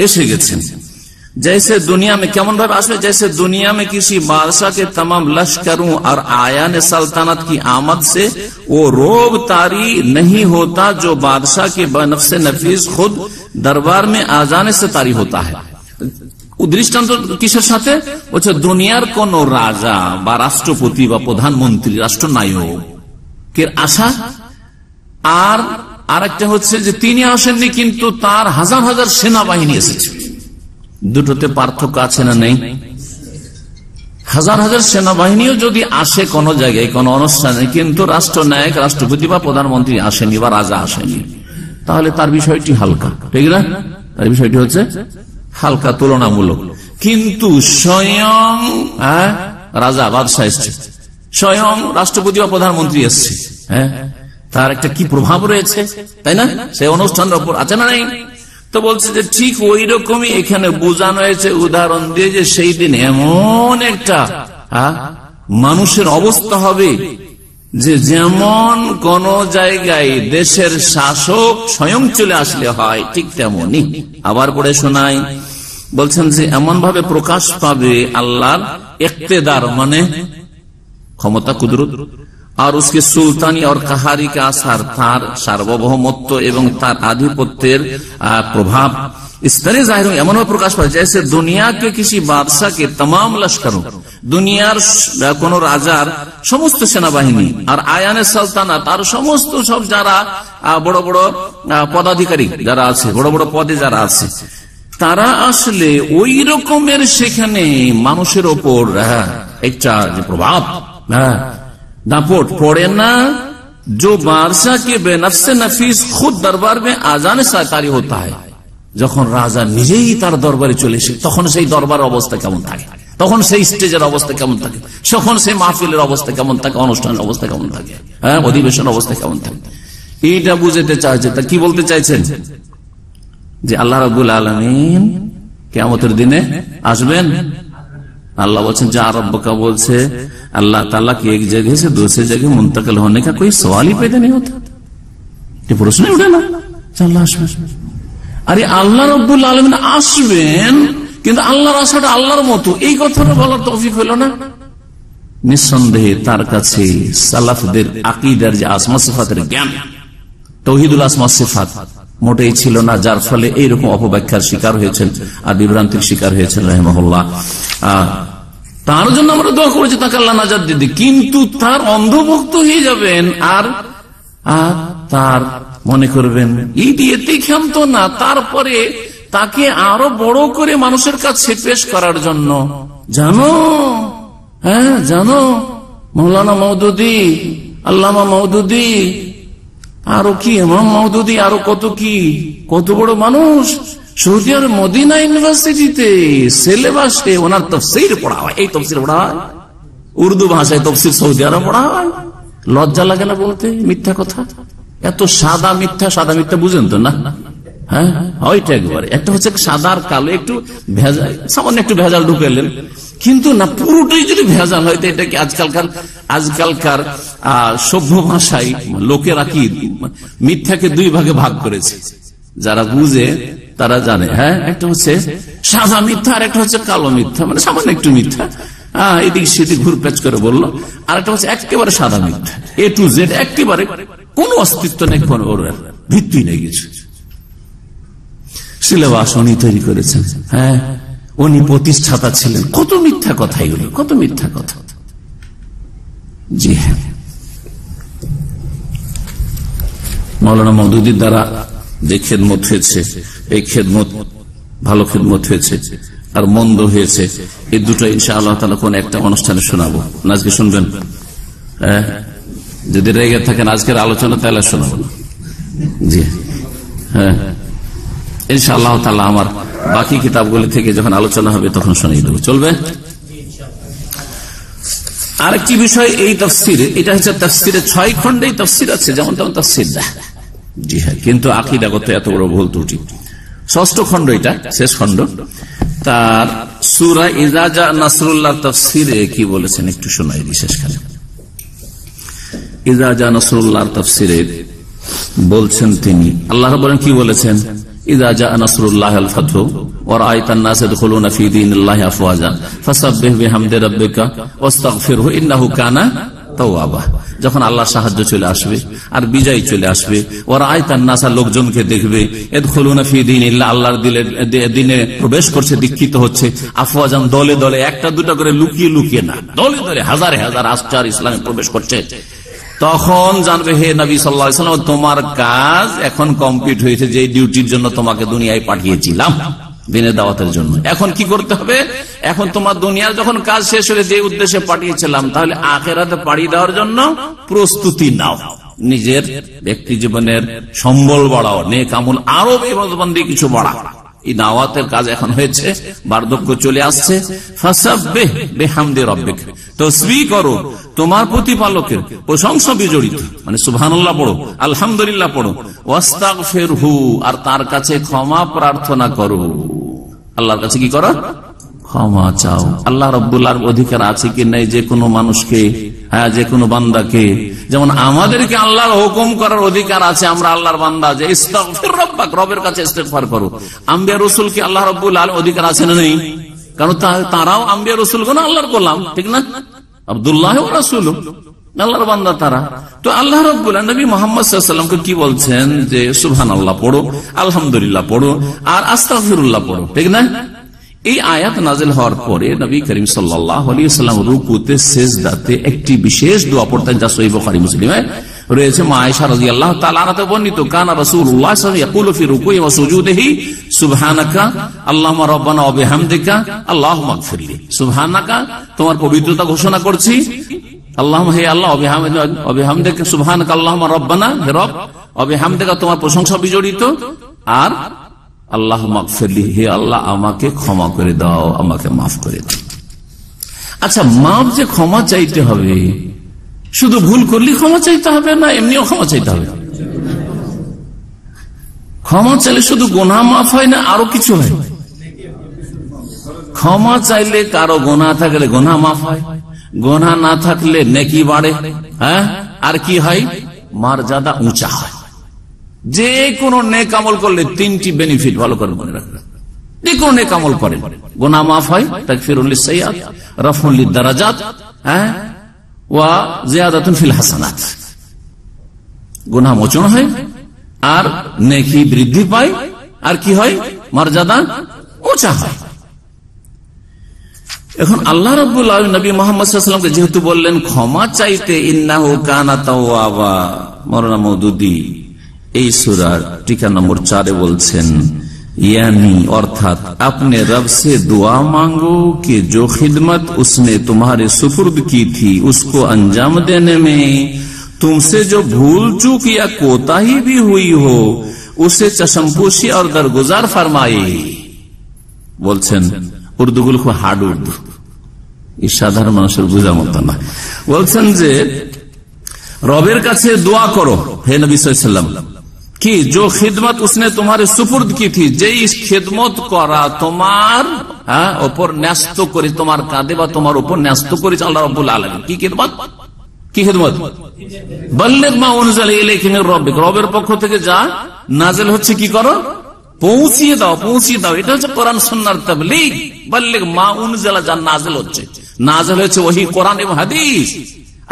এসে গেছেন। जैसे दुनिया में केमन भाव आसवे, जैसे दुनिया में किसी बादशाह के तमाम लश्करों और आयान सल्तनत की आमद से वो रोब तारी नहीं होता जो बादशाह के बनफ्से नफीस खुद दरबार में आ जाने से तारी होता है। দৃষ্টান্ত কিসের সাথে? বলছে দুনিয়ার কোন রাজা বা রাষ্ট্রপতি বা প্রধানমন্ত্রী, রাষ্ট্রনায়কের আশা, আর আরেকটা হচ্ছে যে তিনি আসেননি কিন্তু তার হাজার হাজার সেনাবাহিনী এসেছে। দুটোতে পার্থক্য আছে না নেই? হাজার হাজার সেনাবাহিনীও যদি আসে কোন জায়গায় কোন অনুষ্ঠানে, কিন্তু রাষ্ট্রনায়ক, রাষ্ট্রপতি বা প্রধানমন্ত্রী আসেনি বা রাজা আসেনি, তাহলে তার বিষয়টি হালকা, ঠিক না? তার বিষয়টি হচ্ছে হালকা, তুলনামূলক। কিন্তু স্বয়ং রাজা বাদশাহ এসছে, স্বয়ং রাষ্ট্রপতি বা প্রধানমন্ত্রী এসছে, তার একটা কি প্রভাব রয়েছে, তাই না? সেই অনুষ্ঠানের উপর আছে না নেই? তো বলছে যে ঠিক ওই রকমই এখানে বোঝানো হয়েছে উদাহরণ দিয়ে যে সেই দিন এমন একটা মানুষের অবস্থা হবে যে যেমন কোন জায়গায় দেশের শাসক স্বয়ং চলে আসলে হয়, ঠিক তেমনই। আবার পড়ে শোনাই, বলছেন যে এমন ভাবে প্রকাশ পাবে আল্লাহর ইক্তেদার, মানে ক্ষমতা, কুদরত, আর उसके सुल्तानी और कहारी के आसार, तार सार्वभौमत्व एवं तार आधिपत्येर प्रभाव इस तरह जाहिर हो, एमन प्रकाश पाए जैसे दुनिया के किसी बादशाह के तमाम लश्करों, दुनियार कोनो राजार समस्त सेनाबाहिनी और आयाने सल्तानात और समस्त सब যারা বড় বড় পদাধিকারী যারা আছে, বড় বড় পদে যারা আছে, তারা আসলে ওই রকমের সেখানে মানুষের ওপর একটা যে প্রভাব, दापोट पड़े ना जो बादशाह के बेनफ्से नफीस खुद दरबार में आजाने से तारी होता है। যখন রাজা নিজেই তার দরবারে চলে এসে তখন সেই দরবারের অবস্থা কেমন থাকে, তখন সেই স্টেজের অবস্থা কেমন থাকে, তখন সেই মাহফিলের অবস্থা কেমন থাকে, অনুষ্ঠানের অবস্থা কেমন থাকে, অধিবেশন অবস্থা কেমন থাকে, এইটা বুঝতে চাইছে। তা কি বলতে চাইছেন? যে আল্লাহ রাব্বুল আলামিন কিয়ামতের দিনে আসবেন, अल्लाह বলছেন যা रब्बका বলছে अल्लाह ताला की एक जगह से दूसरी जगह मुंतकिल होने का कोई सवाल ही पैदा नहीं होता। ये प्रश्न उठे ना अल्लाह আসবেন। আরে আল্লাহ রব্বুল আলামিন আসবেন, কিন্তু আল্লাহর আসাটা আল্লাহর মতো, এই কথাটা বলার তৌফিক হলো না। নিঃসন্দেহে তার কাছে সালাফদের আকীদার যে আসমা সিফাতের জ্ঞান, তাওহীদুল আসমা সিফাত মোটেই ছিল না, যার ফলে এইরকম অপব্যাখ্যার শিকার হয়েছেন আর বিভ্রান্তির শিকার হয়েছেন রাহিমাহুল্লাহ। তার জন্য আমরা দোয়া করেছি তাকে আল্লাহ নাজাত দিতে, কিন্তু তার অন্ধভক্ত হয়ে যাবেন আর তার মনে করবেন এই দিয়েতেই ক্ষান্ত না, তারপরে তাকে আরো বড় করে মানুষের কাছে পেশ করার জন্য জানো মৌলানা মওদুদী, আল্লামা মওদুদী, আরো কি ইমাম মওদুদী, আরো কত বড় মানুষ সৌদি আরব মদিনা ইউনিভার্সিটিতে সিলেবাসে ওনার তাফসীর পড়া হয়, এই তাফসীর পড়া হয় উর্দু ভাষায়, তাফসীর সৌদি আরব পড়া হয়। লজ্জা লাগে না বলতে মিথ্যা কথা? এত সাদা মিথ্যা বুঝেন তো না? হ্যাঁ, ওইটা একবারে একটা হচ্ছে সাদা আর কালো, একটু ভেজাল, সামান্য একটু ভেজাল ঢুকালেন, কিন্তু না পুরোটাই যদি ভেজাল হয় তো এটা কি আজকালকার সভ্য ভাষায় লোকেরা কি মিথ্যাকে দুই ভাগে ভাগ করেছে, যারা বুঝে তারা জানে। হ্যাঁ, একটা হচ্ছে সাদা মিথ্যা আর একটা হচ্ছে কালো মিথ্যা, মানে সামান্য একটু মিথ্যা, এদিক সেদিক ঘুরপ্যাচ করে বললো। আর একটা হচ্ছে একেবারে সাদা মিথ্যা, A to Z, একেবারে কোনো অস্তিত্ব নেই, কোনো ভিত্তি নেই কিছু। সিলেবাস উনি তৈরি করেছেন, হ্যাঁ উনি প্রতিষ্ঠাতা ছিলেন। কত মিথ্যা কথা এগুলো, কত মিথ্যা কথা। জি হ্যাঁ, মাওলানা মওদুদীর দ্বারা যে খেদমত হয়েছে, এই খেদমত ভালো খেদমত হয়েছে আর মন্দ হয়েছে, এই দুটো ইনশাআল্লাহ তাআলা কোন একটা অনুষ্ঠানে শোনাবো। আজকে শুনবেন? যদি রেগে থাকেন আজকের আলোচনা তাহলে শোনাবো। জি হ্যাঁ, ইনশাআল্লাহ তাআলা আমার বাকি কিতাবগুলি থেকে যখন আলোচনা হবে তখন শুনিয়ে দেবো, চলবে? আরেকটি বিষয়, এই তাফসীরে, এটা হচ্ছে তাফসীরে 6 খণ্ডে তাফসীর আছে, যেমন তেমন তাফসীর না। জি হ্যাঁ, কিন্তু আকীদাগত এত বড় ভুল ত্রুটি। 6ষ্ঠ খণ্ড, এটা শেষ খণ্ড। তার সূরা ইযা জা নাসরুল্লাহ তাফসীরে কি বলেছেন একটু শোনাই বিশেষ করে। ইযা জা নাসরুল্লাহ তাফসীরে বলছেন তিনি, আল্লাহ বলেন কি বলেছেন, ইযা জা নাসরুল্লাহ আল ফাতহু ওয়া রাআইতান নাস ইয়াদখুলুনা ফি দীনিল্লাহি আফওয়াজা ফাসাব্বিহ বিহামদি রাব্বিকা ওয়াস্তাগফিরহু ইন্নাহু কানা তাওয়াবা। যখন আল্লাহর সাহায্য চলে আসবে আর বিজয় চলে আসবে, ওয়া রাআইতান নাস, লোকজনকে দেখবে, ইয়াদখুলুনা ফি দীনিল্লাহ, আল্লাহর দিনে প্রবেশ করছে, দীক্ষিত হচ্ছে, আফওয়াজান, দলে দলে, একটা দুটা করে লুকিয়ে লুকিয়ে না, দলে দলে হাজারে হাজার আসচার ইসলামে প্রবেশ করছে, তখন জানবে হে নবী সাল্লাল্লাহু আলাইহি ওয়াসাল্লাম তোমার কাজ এখন কমপ্লিট হয়েছে, যে ডিউটির জন্য তোমাকে দুনিয়ায় পাঠিয়েছিলাম দিনের দাওয়াতের জন্য। এখন কি করতে হবে? এখন তোমার দুনিয়ার যখন কাজ শেষ হলে যে উদ্দেশ্যে পাঠিয়েছিলাম, তাহলে আখিরাতে পাড়ি দেওয়ার জন্য প্রস্তুতি নাও, নিজের ব্যক্তি জীবনের সম্বল বাড়াও, নেক আমল আরো ইবাদতবন্দি কিছু বাড়াও। এই দাওয়াতের কাজ এখন হয়েছে, বার্ধক্য চলে আসছে। ফাসাব্বিহ বিহামদি রাব্বিক, তাসবিহ করো তোমার প্রতিপালকের প্রশংসা বিজড়িত, মানে সুবহানাল্লাহ পড়ো, আলহামদুলিল্লাহ পড়ো, ওয়াস্তাগফিরহু, আর তার কাছে ক্ষমা প্রার্থনা করো। আল্লাহর কাছে কি করো? ক্ষমা চাও। আল্লাহ রাব্বুল আলামিন অধিকার আছে কি নাই যে কোনো মানুষকে, হ্যাঁ যে কোনো বান্দাকে, যেমন আমাদেরকে আল্লাহর হুকুম করার অধিকার আছে, আমরা আল্লাহর বান্দা, যে ইস্তাগফির রাব্বাক, রবের কাছে ইস্তিগফার করো। আম্বিয়া রাসূলকে আল্লাহ রাব্বুল আলামিন অধিকার আছে না নেই? কারণ তারাও আম্বিয়া রাসূলগণ আল্লাহর গোলাম, ঠিক না? আব্দুল্লাহ ওয়া রাসূলুহু, আল্লাহর বান্দা তারা। তো আল্লাহ রাব্বুল আলামিন নবী মুহাম্মদ সাল্লাল্লাহু আলাইহি ওয়াসাল্লামকে কি বলছেন, যে সুবহানাল্লাহ পড়ো, আলহামদুলিল্লাহ পড়ো, আর আস্তাগফিরুল্লাহ পড়ো, ঠিক না? এই আয়াত নাযিল হওয়ার পরে নবী করিম সাল্লাল্লাহু আলাইহি ওয়াসাল্লাম রুকুতে সিজদাতে একটি বিশেষ দোয়া পড়তেন, যা সহিহ বুখারী মুসলিমে রয়েছে। মা আয়েশা রাদিয়াল্লাহু তাআলা আনহা বর্ণিত, কানা রাসূলুল্লাহ সাল্লাল্লাহু আলাইহি ওয়াসাল্লাম ইয়াকুলু ফি রুকুই ওয়া সুজুদিহি সুবহানাকা আল্লাহুম্মা রাব্বানা ওয়া বিহামদিকা আল্লাহুম্মা ইগফিরলি। সুবহানাকা, তোমার পবিত্রতা ঘোষণা করছি, আল্লাহুম্মা, হে আল্লাহ, ওয়া বিহামদিকা, সুবহানাকা আল্লাহুম্মা রাব্বানা, হে রব, ওয়া বিহামদিকা, তোমার প্রশংসা বিজড়িত, আর আল্লাহ মাগফিরলি, হে আল্লাহ আমাকে ক্ষমা করে দাও, আমাকে মাফ করে দাও। আচ্ছা, মাফ যে ক্ষমা চাইতে হবে, শুধু ভুল করলে ক্ষমা চাইতে হবে না এমনিও ক্ষমা চাইতে হবে? ক্ষমা চাইলে শুধু গুনাহ মাফ হয় না, আরো কিছু হয়। ক্ষমা চাইলে কারো গোনা থাকলে গোনা মাফ হয়, গোনা না থাকলে নেকি বাড়ে, হ্যাঁ, আর কি হয়, মর্যাদা উঁচা হয়। যে কোনো নেক আমল করলে তিনটি বেনিফিট ভালো করে মনে রাখবেন। যে কোনো নেক আমল করেন, গোনা মাফ হয়, তাকফিরুল লিসাইয়্যাত, রাফউল লিদারাজাত, হ্যাঁ, ওয়া জিয়াদাতুন ফিল হাসানাত, গুনাহ মোচন হয় আর নেকি বৃদ্ধি পায়, আর কি হয়, মর্যাদা উঁচা হয়। এখন আল্লাহ রাব্বুল আলামিন নবী মুহাম্মদ সাল্লাল্লাহু আলাইহি ওয়াসাল্লামকে যেহেতু বললেন ক্ষমা চাইতে, ইন্নাহু কানা তাওয়াবা, মাওলানা মওদুদী এই সূরার টিকা নম্বর 4 বলছেন, यानी अर्थात अपने रब से दुआ मांगो कि जो खिदमत उसने तुम्हारे सुपुर्द की थी उसको अंजाम देने में तुमसे जो भूल चूक या कोताही भी हुई हो उसे चशमपोशी और दरगुजार फरमाए। বলছেন উর্দুগুলো খুব হার্ড উর্দু, এই সাধারণ মানুষের বোঝার মতো না। বলছেন যে রবের কাছে দোয়া করো হে নবী সাল্লাল্লাহু আলাইহি ওয়াসাল্লাম कि जो खिदमत उसने तुम्हारे सुपुर्द की थी, যেই খিদমত করা তোমার উপর ন্যস্ত করে, তোমার কাঁধে বা তোমার উপর ন্যস্ত করেছে আল্লাহ রাব্বুল আলামিন। কি খিদমত? কি খিদমত? বাল্লিগ মা উনজিলা ইলাইকা মির রাব্বিক, রবের পক্ষ থেকে যা নাযিল হচ্ছে কি করো, পৌঁছিয়ে দাও, পৌঁছিয়ে দাও। এটা হচ্ছে কোরআন সুন্নাহর তাবলীগ। বাল্লিগ মা উনজিলা, যা নাযিল হচ্ছে, নাযিল হচ্ছে ওহী, কোরআন এবং হাদিস,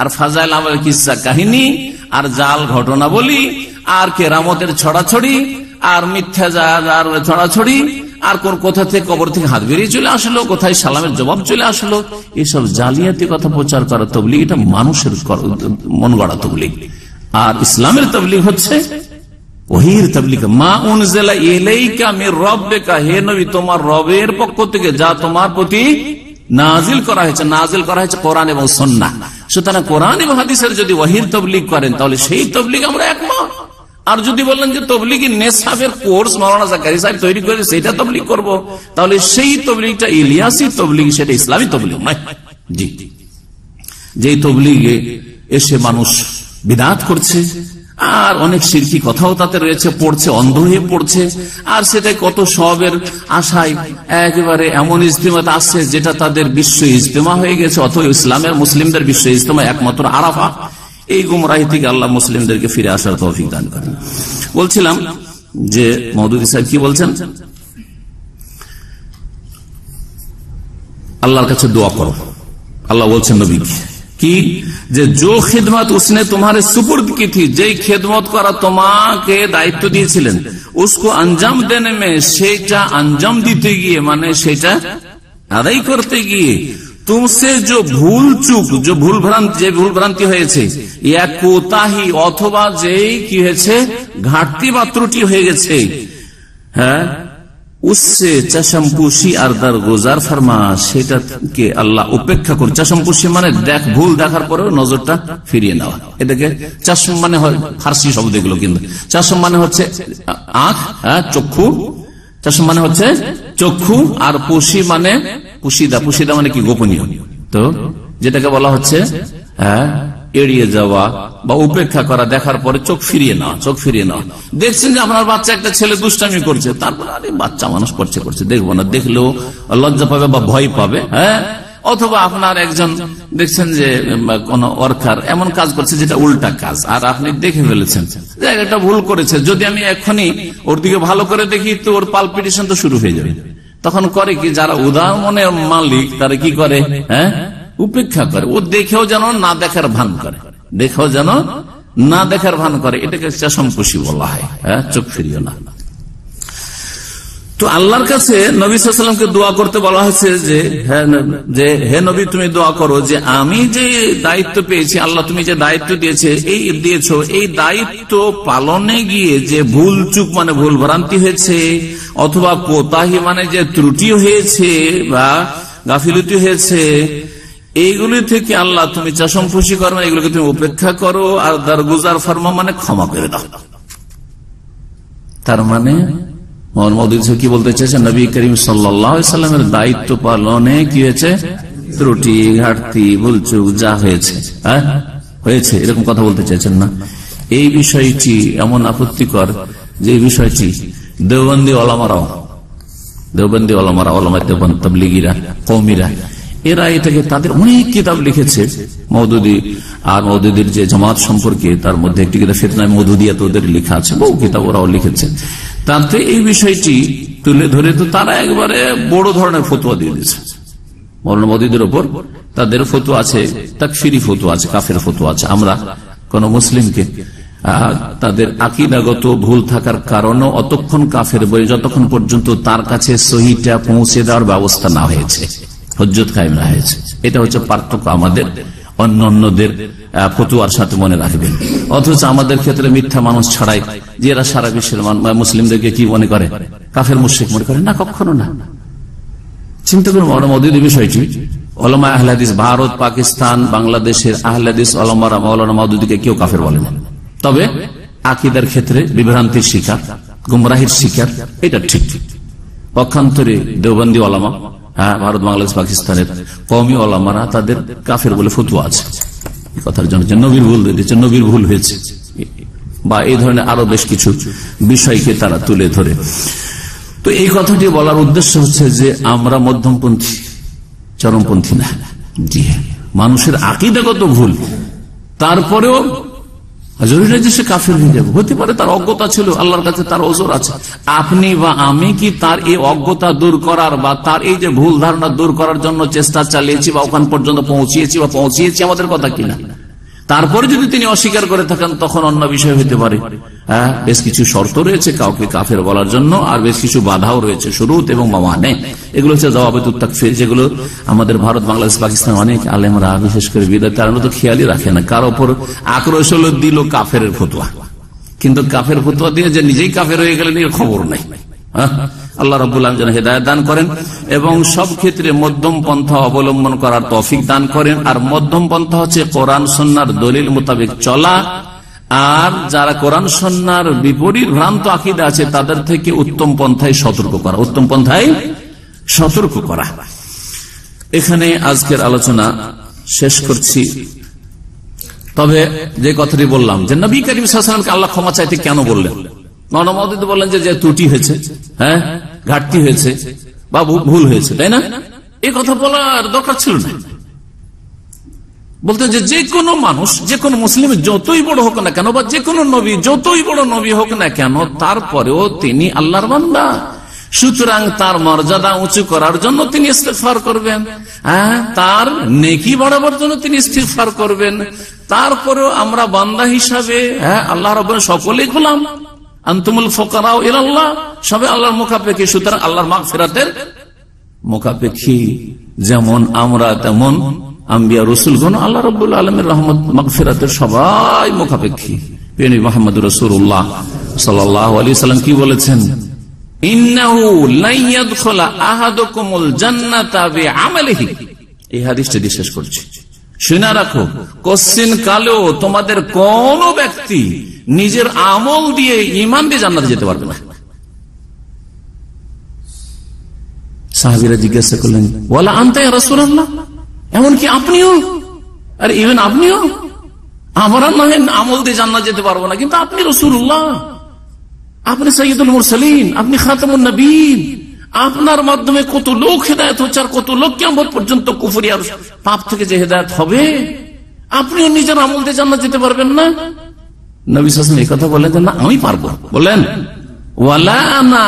আর ফাজাইল আমল, কিসসা কাহিনী, আর জাল ঘটনা বলি, আর কেরামতের ছড়াছড়ি, আর মিথ্যা আর ছড়াছড়ি, আর কোন কোথা থেকে কবর থেকে হাত বেরিয়ে চলে আসলো, কোথায় সালামের জবাব চলে আসলো, এসব জালিয়াতি কথা প্রচার করা তবলিগ, এটা মানুষের মন গড়া তবলিগ। আর ইসলামের তবলিগ হচ্ছে ওহীর তবলিগ। মা উনজিলা ইলাইকা মির রাব্বিকা, হে নবী তোমার রবের পক্ষ থেকে যা তোমার প্রতি নাজিল করা হয়েছে, নাজিল করা হয়েছে কোরআন এবং সুন্নাহ। সুতরাং কোরআন এবং হাদিসের যদি ওহীর তবলিগ করেন তাহলে সেই তবলিগ আমরা একমত। আর যদি বললেন যে তবলিগি নেশাবের কোর্স মাওলানা জাকারিয়া সাহেব তৈরি করে সেটা তবলিগ করব, তাহলে সেই তবলিগটা ইলিয়াসি তবলিগ, সেটা ইসলামী তবলিগ নয়। জি, যেই তবলিগে এসে মানুষ বিদআত করছে আর অনেক শিরকি কথাও তাতে রয়েছে, পড়ছে, অন্ধ হয়ে পড়ছে, আর সেটা কত সওয়াবের আশায় একেবারে এমন ইজতিমাত আসছে যেটা তাদের বিশ্ব ইজতিমা হয়ে গেছে, অথবা ইসলামের মুসলিমদের বিশ্ব ইজতিমা একমাত্র আরাফা। এই গুমরাহি থেকে আল্লাহ মুসলিমদেরকে ফিরে আসার তৌফিক দান করেন। বলছিলাম যে মওদুদী সাহেব কি বলছেন, আল্লাহর কাছে দোয়া করো। আল্লাহ বলছেন নবীকে কি, যে जो खिदमत उसने तुम्हारे सुपुर्द की थी, যেই খেদমত করা তোমাকে দায়িত্ব দিয়েছিলেন, उसको अंजाम देने में, সেটা अंजाम দিতে গিয়ে, মানে সেটা আদায় করতে গিয়ে, तुमसे जो भूल चूक, जो ভুল ভ্রান্তি হয়েছে, ইয়া কোতাহি, অথবা যে কি হয়েছে ঘাটতি বা ত্রুটি হয়ে গেছে, হ্যাঁ, उससे चशमपोशी আর দরগুজার ফরমা, সেটাকে আল্লাহ উপেক্ষা করে। চশমপোশি মানে ভুল দেখার পরেও নজরটা ফিরিয়ে নেওয়া, এটাকে চশম মানে হয় ফার্সি শব্দ এগুলো, কিন্তু চশম মানে হচ্ছে আঁখ, চক্ষু, চশম মানে হচ্ছে চক্ষু, আর পোশি মানে পুশিদা, পুশিদা মানে কি গোপনীয়, তো যেটাকে বলা হচ্ছে এড়িয়ে যাওয়া বা উপেক্ষা করা, দেখার পরে চোখ ফিরিয়ে নেওয়া, চোখ ফিরিয়ে নেওয়া। দেখছেন যে আপনার বাচ্চা একটা ছেলে দুষ্টামি করছে, তারপর আরে বাচ্চা মানুষ করছে, দেখবো না, দেখলেও লজ্জা পাবে বা ভয় পাবে, হ্যাঁ। অথবা আপনার একজন দেখছেন যে কোন ওয়ার্কার এমন কাজ করছে যেটা উল্টা কাজ, আর আপনি দেখে ফেলেছেন যে একটা ভুল করেছে, যদি আমি এখনই ওর দিকে ভালো করে দেখি তো ওর পালপিটেশন তো শুরু হয়ে যাবে। তখন করে কি, যারা উদার মনের মালিক তারা কি করে, হ্যাঁ, উপেক্ষা করে, ও দেখেও যেন না দেখার ভান করে, দেখেও যেন না দেখার ভান করে, এটাকে চশমপোশি বলা হয়, হ্যাঁ, চোখ ফিরিয়ে না। তো আল্লাহর কাছে নবী সাল্লাল্লাহু আলাইহি ওয়াসাল্লামকে দোয়া করতে বলা হয়েছে যে হে নবী তুমি দোয়া করো যে আমি যে দায়িত্ব পেয়েছি, আল্লাহ তুমি যে দায়িত্ব দিয়েছো, এই দায়িত্ব পালনে গিয়ে যে ভুল চুক মানে ভুল ভ্রান্তি হয়েছে, অথবা কোতাহি মানে যে ত্রুটি হয়েছে বা গাফিলতি হয়েছে, এইগুলি থেকে আল্লাহ তুমি চশমপোশি করো, এগুলোকে তুমি উপেক্ষা করো, আর দরগুজার ফরমা মানে ক্ষমা করে দাও। তার মানে কি বলতে চাইছেন, নবী করিম সাল্লাল্লাহু আলাইহি ওয়াসাল্লামের দায়িত্ব পালনে কি হয়েছে, ত্রুটি ঘাটতি ভুলচুক যা হয়েছে হয়েছে, এরকম কথা বলতে চাইছেন না। এই বিষয়টি এমন আপত্তিকর যে বিষয়টি দেওবন্দি ওলামারাও দেওবন্দি ওলামারা, ওলামায়ে দেওবন্দ, তাবলীগীরা, কওমীরা, এরা এটাকে তাদের অনেক কিতাব লিখেছে মওদুদী আর মওদুদীর যে জামাত সম্পর্কে, তার মধ্যে একটি কিতাব ফিতনায়ে মওদুদিয়া ওদের লেখা আছে, বহু কিতাব ওরাও লিখেছে। তাতে এই বিষয়টি তুলে ধরে তো তারা একবারে বড় ধরনের ফতোয়া দিয়ে দিয়েছে মওলানা মওদুদীর উপর। তাদের ফতোয়া আছে, তাকফিরি ফতোয়া আছে, কাফের ফতোয়া আছে। আমরা কোন মুসলিমকে তাদের আকীদাগত ভুল থাকার কারণে অতক্ষণ কাফের বলে যতক্ষণ পর্যন্ত তার কাছে সহিটা পৌঁছে দেওয়ার ব্যবস্থা না হয়েছে, হুজ্জত কায়েম না হয়েছে। এটা হচ্ছে পার্থক্য আমাদের অন্যদের ফতোয়ার সাথে, মনে রাখবেন। অথচ আমাদের ক্ষেত্রে মিথ্যা মানুষ ছাড়াই যে এরা সারা বিশ্বের মুসলিমদেরকে কি মনে করে, কাফের মুশরিক মনে করে না, কখনো না। চিন্তা করুন মওলানা মওদুদী বিষয়টি। ওলামা আহলে হাদিস, ভারত, পাকিস্তান, বাংলাদেশের আহলে হাদিস ওলামারা মওলানা মওদুদীকে কেউ কাফের বলে না। তবে আকীদার ক্ষেত্রে বিভ্রান্তির শিকার, গুমরাহির শিকার, এটা ঠিক। পক্ষান্তরে দেওবন্দি ওলামা, ভারত, বাংলাদেশ, পাকিস্তানের কওমি ওলামারা তাদের কাফের বলে ফতোয়া আছে। এই কথার জন্য নবীর ভুল দিয়েছে, নবীর ভুল হয়েছে, বা এই ধরনের আরো বেশ কিছু বিষয়কে তারা তুলে ধরে। তো এই কথাটি বলার উদ্দেশ্য হচ্ছে যে আমরা মধ্যমপন্থী, চরমপন্থী না। জি, মানুষের আকীদাগত ভুল, তারপরেও জরুরি নয় যে সে কাফের হয়ে যাবে। হতে পারে তার অজ্ঞতা ছিল, আল্লাহর কাছে তার ওজর আছে। আপনি বা আমি কি তার এই অজ্ঞতা দূর করার বা তার এই যে ভুল ধারণা দূর করার জন্য চেষ্টা চালিয়েছি বা ওখান পর্যন্ত পৌঁছিয়েছি আমাদের কথা কিনা? তারপরে যদি তিনি অস্বীকার করে থাকেন তখন অন্য বিষয় হতে পারে। বেশ কিছু শর্ত রয়েছে কাউকে কাফের বলার জন্য, আর বেশ কিছু বাধাও রয়েছে, শুরুত এবং মাওয়ানে। এগুলো হচ্ছে যাওয়াবাতুত তাকফীর, যেগুলো আমাদের ভারত, বাংলাদেশ, পাকিস্তান অনেক আলেমরা, বিশেষ করে বিদাত, তারা তো খেয়ালই রাখে না। কার ওপর আক্রোশ হলো, দিল কাফের ফতোয়া, কিন্তু কাফের ফতোয়া দিয়ে যে নিজেই কাফের হয়ে গেলেন এর খবর নাই। আল্লাহ রাব্বুল আলামিন যেন হেদায়েত দান করেন এবং সব ক্ষেত্রে মধ্যম পন্থা অবলম্বন করার তৌফিক দান করেন। আর মধ্যম পন্থা হচ্ছে কোরআন সুন্নাহর দলিল মোতাবেক চলা, আর যারা কোরআন সুন্নাহর বিপরীত ভ্রান্ত আকীদা আছে তাদের থেকে উত্তম পন্থায় সতর্ক করা, উত্তম পন্থায় সতর্ক করা। এখানে আজকের আলোচনা শেষ করছি। তবে যে কথাটি বললাম যে নবী করিম সাল্লাল্লাহু আলাইহি ওয়াসাল্লামকে আল্লাহ ক্ষমা চাইতে কেন বললেন? মওলানা মওদুদী বললেন যে ত্রুটি হয়েছে, ঘাটতি হয়েছে বা ভুল হয়েছে, তাই না? এই কথা বলার দরকার ছিল না। বলতে যে কোনো মানুষ, যে কোনো মুসলিম যতই বড় হোক না কেন, বা যে কোনো নবী যতই বড় নবী হোক না কেন, তারপরেও তিনি আল্লাহর বান্দা। সুতরাং তার মর্যাদা উঁচু করার জন্য তিনি ইস্তিগফার করবেন, তার নেকি বাড়াবার জন্য তিনি ইস্তিগফার করবেন। তারপরেও আমরা বান্দা হিসাবে আল্লাহ রাব্বুল সকলেই গোলাম, আনতুমুল ফুকারা ইলাল্লাহ, সবে আল্লাহর মুখাপেক্ষী। সুতরাং আল্লাহর মাগফিরাতের মুখাপেক্ষী যেমন আমরা, তেমন আম্বিয়া রাসূলগণ আল্লাহ রাব্বুল আলামিনের রহমত মাগফিরাতের সবাই মুখাপেক্ষী। নবী মুহাম্মদ রাসূলুল্লাহ সাল্লাল্লাহু আলাইহি ওয়াসাল্লাম কি বলেছেন? ইন্নাহু লা ইয়াদখুলু আহাদুকুমুল জান্নাতা বিআমালিহি। এই হাদিসটা দিয়ে শেষ করছি। শুনে রাখো, কোশ্চিন কালেও তোমাদের কোন ব্যক্তি নিজের আমল দিয়ে, ঈমান দিয়ে জান্নাতে যেতে পারবে না। সাহাবীরা জিজ্ঞাসা করলেন, ওয়ালা আনতা ইয়া রাসূলুল্লাহ, এমনকি আপনিও? আরে ইভেন আপনিও? আমরা নয় আমল দিয়ে জান্নাত যেতে পারবো না, কিন্তু আপনি রাসূলুল্লাহ, আপনি সাইয়্যিদুল মুরসালিন, আপনি খাতামুন নবীন, আপনার মাধ্যমে কত লোক হেদায়েত হচ্ছে, আর কত লোক কিয়ামত পর্যন্ত কুফরি আর পাপ থেকে যে হেদায়েত হবে, আপনিও নিজের আমল দিয়ে জান্নাত যেতে পারবেন না? নবী সাল্লাল্লাহু আলাইহি ওয়াসাল্লাম এই কথা বললেন যে না, আমি পারবো। বলেন ওয়ালা না,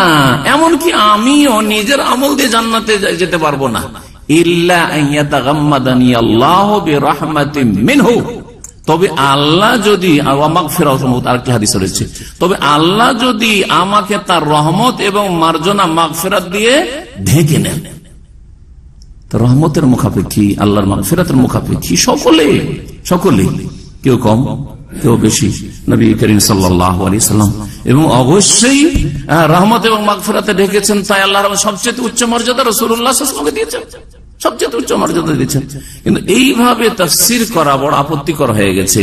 এমনকি আমিও নিজের আমল দিয়ে জান্নাতে যেতে পারবো না, ইল্লা আইয়াতাগাম্মাদানি আল্লাহু বিরাহমাতিন মিনহু, তবে আল্লাহ যদি, আরেকটি হাদিস রয়েছে, তবে আল্লাহ যদি আমাকে তার রহমত এবং মার্জনা মাগফিরাত দিয়ে ঢেকে নেন। রহমতের মুখাপেক্ষী, আল্লাহর মাগফিরাতের মুখাপেক্ষী সকলে, কেউ কম কেউ বেশি, নবী করিম সাল্লাল্লাহু আলাইহি সাল্লাম। এবং অবশ্যই রহমত এবং মাগফিরাতে ঢেকেছেন, তাই আল্লাহর সবচেয়ে উচ্চ মর্যাদা রাসূলুল্লাহ সাল্লাল্লাহু আলাইহি ওয়াসাল্লামকে দিয়েছেন, সবচেয়ে উচ্চ মর্যাদা দিয়েছেন। কিন্তু এইভাবে তাফসীর করা বড় আপত্তিকর হয়ে গেছে।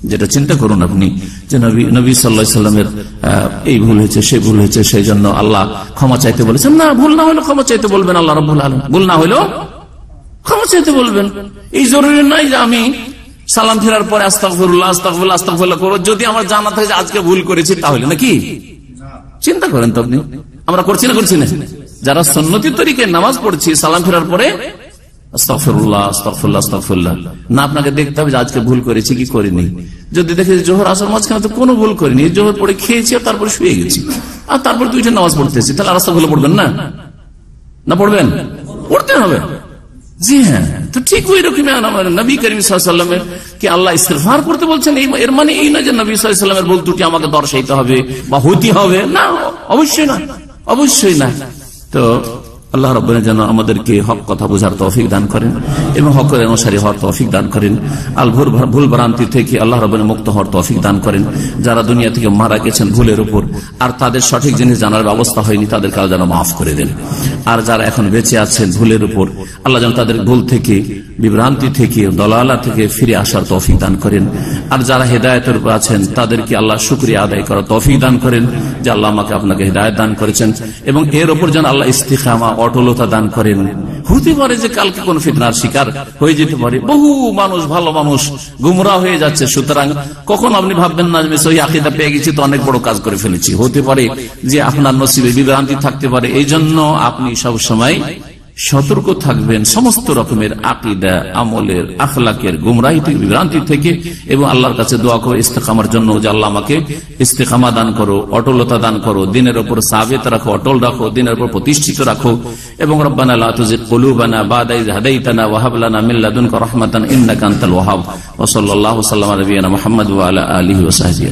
যেটা চিন্তা করুন আপনি, যে নবী সাল্লাল্লাহু আলাইহি সাল্লামের এই ভুল হয়েছে, সে ভুল হয়েছে, সেই জন্য আল্লাহ ক্ষমা চাইতে বলেছেন। না, ভুল না হলে ক্ষমা চাইতে বলবেন আল্লাহ রাব্বুল আলামিন, ভুল না হলেও ক্ষমা চাইতে বলবেন। এই জরুরি নয় যে আমি সালাম ফেরার পরে আস্তাগফিরুল্লাহ আস্তাগফিরুল্লাহ আস্তাগফিরুল্লাহ করব, যদি আমার জানা থাকে যে আজকে ভুল করেছি, তাহলে নাকি? চিন্তা করেন তো আপনি, আমরা করছি না? যারা সুন্নতি তরিকায় নামাজ পড়ছি সালাম ফেরার পরে আস্তাগফিরুল্লাহ আস্তাগফিরুল্লাহ আস্তাগফিরুল্লাহ না, আপনাকে দেখতে হবে যে আজকে ভুল করেছি কি করিনি। যদি দেখে জোহর আসর মাঝখানে তো কোনো ভুল করিনি, জোহর পড়ে খেয়েছি আর তারপরে শুয়ে গেছি আর তারপর দুইটা নামাজ পড়তেছি, তাহলে আর আস্তাগফিরুল্লাহ পড়বেন না? না পড়বেন? পড়তে হবে। জি হ্যাঁ, তো ঠিক ওই রকমই নবী করিম সাল্লাল্লাহু আলাইহি ওয়াসাল্লামের কি আল্লাহ ইস্তিগফার করতে বলছেন, এর মানে এই না যে নবী সাল্লাল্লাহু আলাইহি ওয়াসাল্লামের ভুল ত্রুটি আমাকে দর্শাইতে হবে বা হইতে হবে, না, অবশ্যই না, অবশ্যই না। তো আল্লাহ রাব্বুল যেন আমাদেরকে হক কথা বোঝার তৌফিক দান করেন এবং হকের অনুসারী হওয়ার তৌফিক দান করেন। আল ভুল ভ্রান্তি থেকে আল্লাহ রাব্বুল মুক্ত হওয়ার তৌফিক দান করেন। যারা দুনিয়া থেকে মারা গেছেন ভুলের উপর আর তাদের সঠিক জিনিস জানার ব্যবস্থা হয়নি, তাদেরকে আল্লাহ যেন মাফ করে দেন। আর যারা এখন বেঁচে আছেন ভুলের উপর, আল্লাহ যেন তাদের ভুল থেকে, বিভ্রান্তি থেকে, দলালা থেকে ফিরে আসার তৌফিক দান করেন। আর যারা হেদায়েতের উপর আছেন তাদেরকে আল্লাহ শুকরিয়া আদায় করার তৌফিক দান করেন যে আল্লাহ আমাকে আপনাকে হেদায়েত দান করেছেন, এবং এর উপর যেন আল্লাহ ইস্তিকামা, অটলতা দান করেন। হতে পারে যে কালকে কোন ফিতনার শিকার হয়ে যেতে পারে, বহু মানুষ, ভালো মানুষ গুমরাহ হয়ে যাচ্ছে। সুতরাং কখন আপনি ভাববেন না যে সহি আকীদা পেয়ে গেছি তো অনেক বড় কাজ করে ফেলেছি। হতে পারে যে আপনার নসিবে বিভ্রান্তি থাকতে পারে। এই জন্য আপনি সব সময় সতর্ক থাকবেন সমস্ত রকমের আকীদা, আমলের, আখলাকের গুমরাহি থেকে, বিভ্রান্তি থেকে, এবং আল্লাহর কাছে দোয়া করো ইস্তেকামার জন্য যে আল্লাহ আমাকে ইস্তেকামা দান করো, অটলতা দান করো, দিনের উপর সাবিত রাখো, অটল রাখো, দিনের উপর প্রতিষ্ঠিত রাখো। এবং রব্বানা লা তুযিগ কুলুবানা বা'দা ইয হাদাইতানা ওয়া হাব লানা মিন লাদুনকা রাহমাতান ইন্নাকা আনতাল ওয়াহ্হাব। ওয়া সাল্লাল্লাহু সাল্লামা আলা নাবিয়িনা মুহাম্মাদ ওয়া আলা আলিহি ওয়া সাহবিহি।